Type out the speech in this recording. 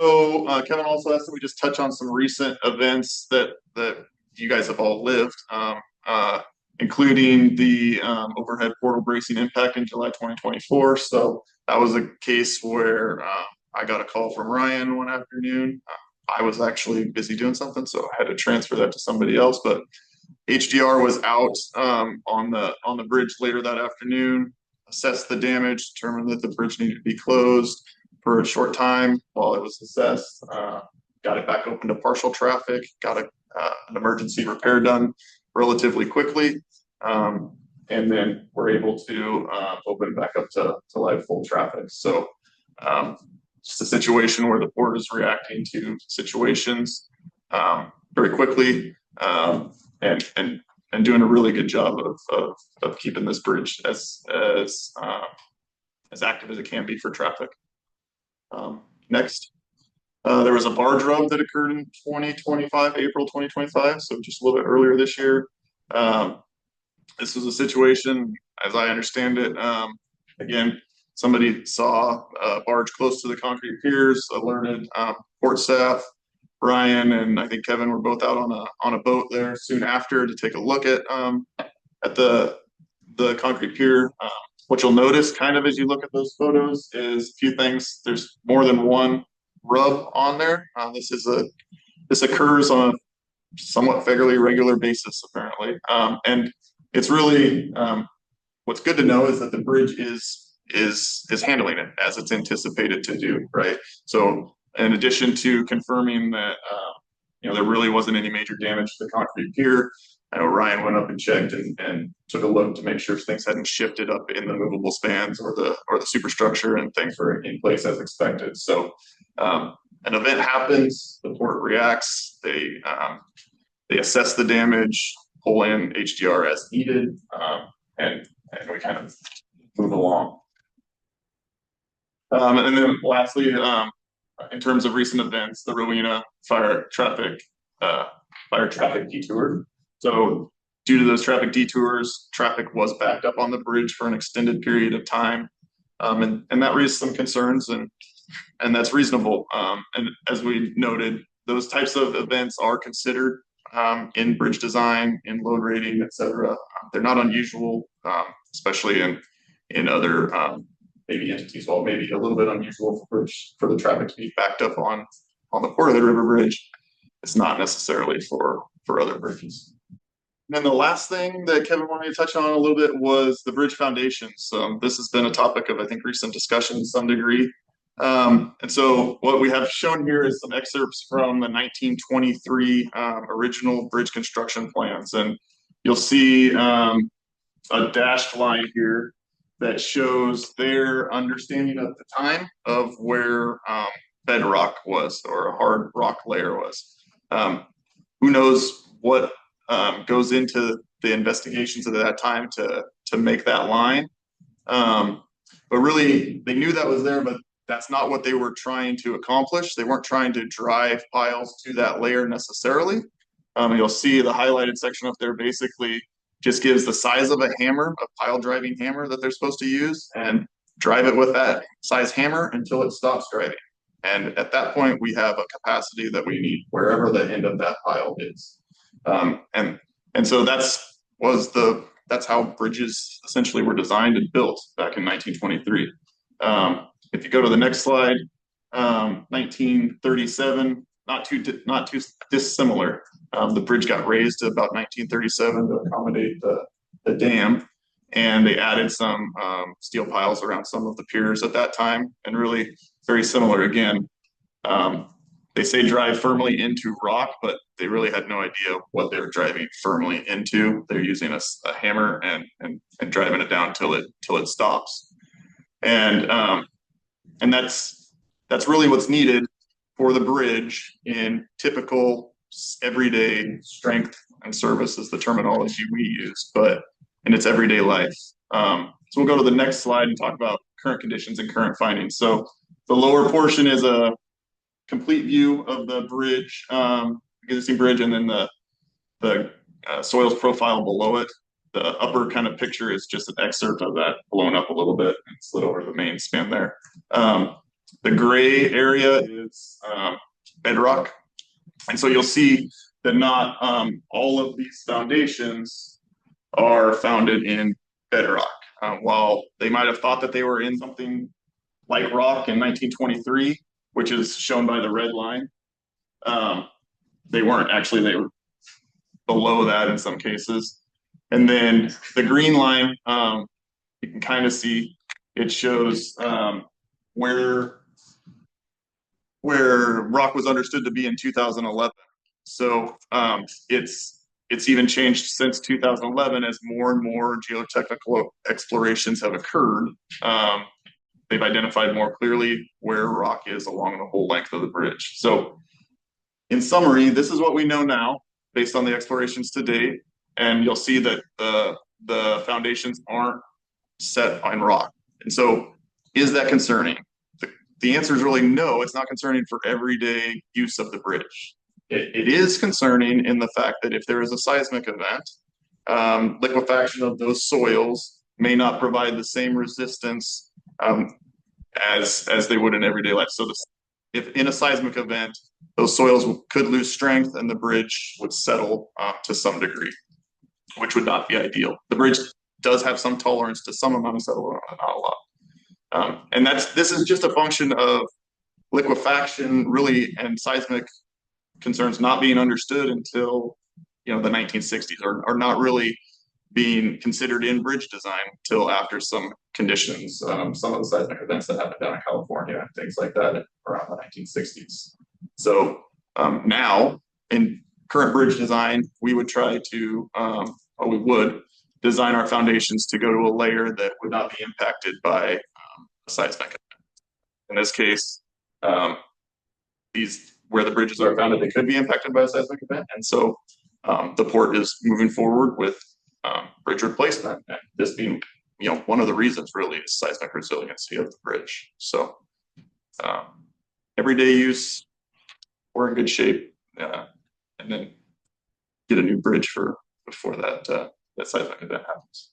So Kevin also asked that we just touch on some recent events that you guys have all lived, including the overhead portal bracing impact in July 2024. So that was a case where I got a call from Ryan one afternoon. I was actually busy doing something, so I had to transfer that to somebody else. But HDR was out on the bridge later that afternoon, assessed the damage, determined that the bridge needed to be closed for a short time while it was assessed. Got it back open to partial traffic. Got an emergency repair done relatively quickly, and then we're able to open back up to live full traffic. So just a situation where the port is reacting to situations very quickly. And doing a really good job of keeping this bridge as active as it can be for traffic. Next, there was a barge rub that occurred in 2025, April 2025, so just a little bit earlier this year. This was a situation, as I understand it, again, somebody saw a barge close to the concrete piers, alerted port staff. Brian and I think Kevin were both out on a boat there soon after to take a look at the concrete pier. What you'll notice kind of as you look at those photos is a few things. There's more than one rub on there. This occurs on a somewhat fairly regular basis apparently. And it's really what's good to know is that the bridge is handling it as it's anticipated to do, right? So in addition to confirming that there really wasn't any major damage to the concrete pier, I know Ryan went up and checked and took a look to make sure things hadn't shifted up in the movable spans or the superstructure, and things were in place as expected. So an event happens, the port reacts, they assess the damage, pull in HDR as needed, and we kind of move along. And then lastly, in terms of recent events, the Rowena fire traffic detour. So due to those traffic detours, traffic was backed up on the bridge for an extended period of time. And that raised some concerns, and that's reasonable. And as we noted, those types of events are considered in bridge design, in load rating, et cetera. They're not unusual, especially in other maybe entities. Well, maybe a little bit unusual for the traffic to be backed up on the Port Hood River Bridge. It's not necessarily for other bridges. And then the last thing that Kevin wanted to touch on a little bit was the bridge foundations. This has been a topic of, I think, recent discussion to some degree. And so what we have shown here is some excerpts from the 1923 original bridge construction plans. And you'll see a dashed line here that shows their understanding at the time of where bedrock was, or a hard rock layer was. Who knows what goes into the investigations at that time to make that line. But really, they knew that was there, but that's not what they were trying to accomplish. They weren't trying to drive piles to that layer necessarily. You'll see the highlighted section up there basically just gives the size of a hammer, a pile driving hammer that they're supposed to use, and drive it with that size hammer until it stops driving. And at that point, we have a capacity that we need wherever the end of that pile is. And so that's how bridges essentially were designed and built back in 1923. If you go to the next slide, 1937, not too dissimilar. The bridge got raised to about 1937 to accommodate the dam, and they added some steel piles around some of the piers at that time, and really very similar again. They say drive firmly into rock, but they really had no idea what they were driving firmly into. They're using a hammer and driving it down till it stops. And that's really what's needed for the bridge in typical everyday strength and service is the terminology we use, but in its everyday life. So we'll go to the next slide and talk about current conditions and current findings. So the lower portion is a complete view of the bridge, existing bridge, and then the soils profile below it. The upper kind of picture is just an excerpt of that blown up a little bit and slid over the main span there. The gray area is bedrock. And so you'll see that not all of these foundations are founded in bedrock. While they might have thought that they were in something like rock in 1923, which is shown by the red line, they weren't actually, they were below that in some cases. And then the green line, you can kind of see it shows where rock was understood to be in 2011. So it's even changed since 2011 as more and more geotechnical explorations have occurred. They've identified more clearly where rock is along the whole length of the bridge. So in summary, this is what we know now based on the explorations to date. And you'll see that the foundations aren't set on rock. And so is that concerning? The answer is really no, it's not concerning for everyday use of the bridge. It is concerning in the fact that if there is a seismic event, liquefaction of those soils may not provide the same resistance as they would in everyday life. So if in a seismic event, those soils could lose strength and the bridge would settle to some degree, which would not be ideal. The bridge does have some tolerance to some amount of settlement, not a lot. And this is just a function of liquefaction, really, and seismic concerns not being understood until the 1960s, or not really being considered in bridge design till after some conditions. Some of the seismic events that happened down in California and things like that around the 1960s. So now in current bridge design, we would try to, or we would design our foundations to go to a layer that would not be impacted by a seismic event. In this case, these where the bridges are founded, they could be impacted by a seismic event, and so the port is moving forward with bridge replacement, and this being one of the reasons really is seismic resiliency of the bridge. So everyday use, we're in good shape, and then get a new bridge for before that seismic event happens.